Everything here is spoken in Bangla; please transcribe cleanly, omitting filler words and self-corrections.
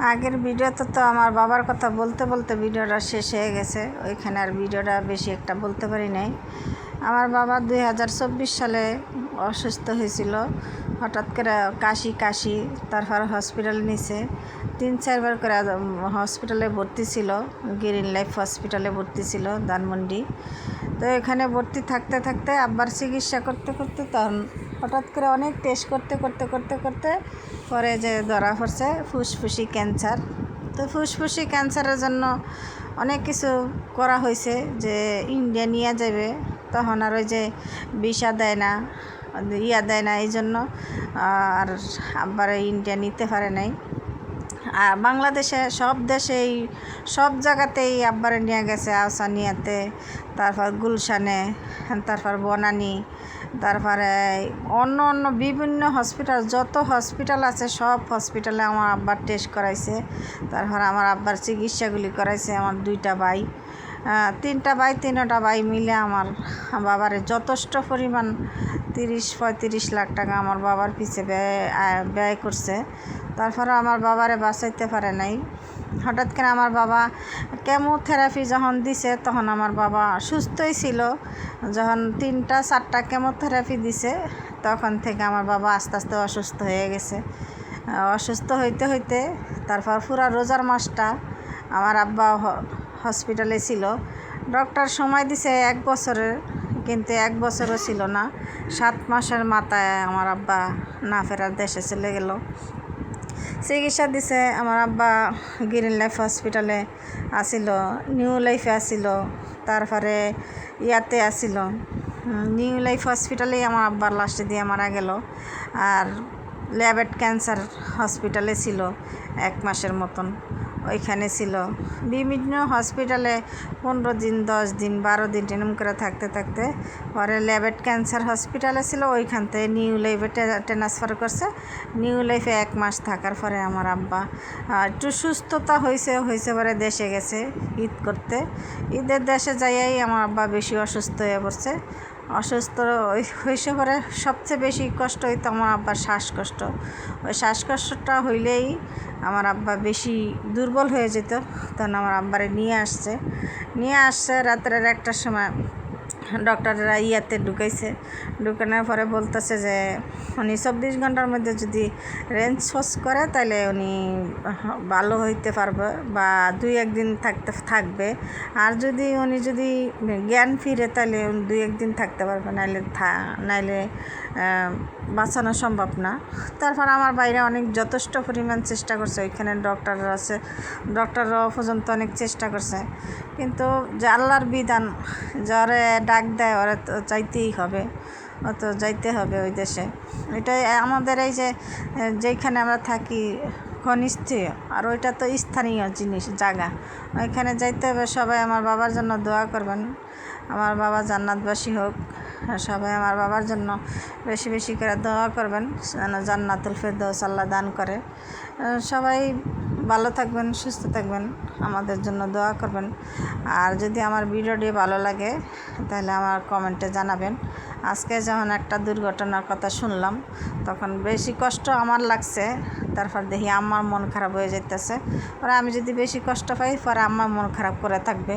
আগের ভিডিওতে তো আমার বাবার কথা বলতে বলতে ভিডিওটা শেষ হয়ে গেছে, ওইখানে আর ভিডিওটা বেশি একটা বলতে পারি নাই। আমার বাবা 2024 সালে অসুস্থ হয়েছিল, হঠাৎ করে কাশি, তারপর হসপিটালে নিছে 3-4 বার করে হসপিটালে ভর্তি ছিল, গ্রিন লাইফ হসপিটালে ভর্তি ছিল ধানমন্ডি। তো এখানে ভর্তি থাকতে থাকতে আব্বার চিকিৎসা করতে করতে তখন হঠাৎ করে অনেক টেস্ট করতে পরে যে ধরা পড়ছে ফুসফুসি ক্যান্সার। তো ফুসফুসি ক্যান্সারের জন্য অনেক কিছু করা হয়েছে, যে ইন্ডিয়া নিয়ে যাবে, তখন আর ওই যে ভিসা দেয় না, এই জন্য আর আব্বার ইন্ডিয়া নিতে পারে নাই। আর বাংলাদেশে সব জায়গাতেই আব্বারে নিয়ে গেছে, আহসানিয়াতে, তারপর গুলশানে, তারপর বনানী, তারপরে অন্য বিভিন্ন হসপিটাল, যত হসপিটাল আছে সব হসপিটালে আমার আব্বার টেস্ট করাইছে। তারপর আমার আব্বার চিকিৎসাগুলি করাইছে আমার 2টা ভাই, 3টা ভাই মিলে আমার বাবারে যথেষ্ট পরিমাণ 30-35 লাখ টাকা আমার বাবার পিছে ব্যয় করছে। তারপরে আমার বাবারে বাঁচাইতে পারে নাই। হঠাৎ করে আমার বাবা কেমোথেরাপি যখন দিছে, তখন আমার বাবা সুস্থই ছিল। যখন 3-4টা কেমোথেরাপি দিছে, তখন থেকে আমার বাবা আস্তে আস্তে অসুস্থ হয়ে গেছে। অসুস্থ হইতে তারপর পুরা রোজার মাসটা আমার আব্বা হসপিটালে ছিল। ডক্টর সময় দিছে 1 বছরের, কিন্তু 1 বছরও ছিল না, 7 মাসের মাথায় আমার আব্বা না ফেরার দেশে চলে গেল। চিকিৎসা দিছে আমার আব্বা গ্রিন লাইফ হসপিটালে আসিল, নিউ লাইফে আসিল, তারপরে ইয়াতে আসিল। নিউ লাইফ হসপিটালেই আমার আব্বার লাস্টে দিয়ে মারা গেল। আর ল্যাবেট ক্যান্সার হসপিটালে ছিল 1 মাসের মতন, ওইখানে ছিল। বিভিন্ন হসপিটালে 15 দিন, 10 দিন, 12 দিন এরকম করে থাকতে পরে ল্যাবেট ক্যান্সার হসপিটালে ছিল, ওইখান থেকে নিউ লাইফে ট্রান্সফার করছে। নিউ লাইফে 1 মাস থাকার পরে আমার আব্বা একটু সুস্থতা হয়েছে পরে দেশে গেছে ঈদ করতে। ঈদের দেশে যাইয়াই আমার আব্বা বেশি অসুস্থ হয়ে পড়ছে। অসুস্থ হয়েছে পরে সবচেয়ে বেশি কষ্ট হইতো আমার আব্বার শ্বাসকষ্ট। ওই শ্বাসকষ্টটা হইলেই আমার আব্বা বেশি দুর্বল হয়ে যেত। তখন আমার আব্বারে নিয়ে আসছে রাত্রের 1টার সময়। ডক্টররা ইয়াতে ঢুকানোর পরে বলতেছে যে উনি 24 ঘন্টার মধ্যে যদি রেঞ্জ হোস করে তাহলে উনি ভালো হইতে পারবে, বা 2-1 দিন থাকবে। আর উনি যদি জ্ঞান ফিরে তাহলে 2-1 দিন থাকতে পারবে, নাইলে বাঁচানো সম্ভব না। তারপর আমার বাইরে অনেক যথেষ্ট পরিমাণ চেষ্টা করছে, ওইখানে ডক্টররা পর্যন্ত অনেক চেষ্টা করছে, কিন্তু যে আল্লাহর বিধান, যারে ডাক দেয় ওরা তো যাইতেই হবে, যাইতে হবে ওই দেশে। এটাই আমাদের এই যেইখানে আমরা থাকি ঘনিষ্ঠীয়, আর ওইটা তো স্থানীয় জায়গা, ওইখানে যাইতে হবে। সবাই আমার বাবার জন্য দোয়া করবেন, আমার বাবা জান্নাতবাসী হোক। সবাই আমার বাবার জন্য বেশি বেশি করে দোয়া করবেন, যেন জান্নাতুল ফেরদৌস আল্লাহ দান করে। সবাই ভালো থাকবেন, সুস্থ থাকবেন, আমাদের জন্য দোয়া করবেন। আর যদি আমার ভিডিওটি ভালো লাগে তাহলে আমার কমেন্টে জানাবেন। আজকে যখন একটা দুর্ঘটনার কথা শুনলাম, তখন বেশি কষ্ট আমার লাগছে। তারপর দেখি আমার মন খারাপ হয়ে যাইতেছে, পরে আমি যদি বেশি কষ্ট পাই পরে আমার মন খারাপ করে থাকবে।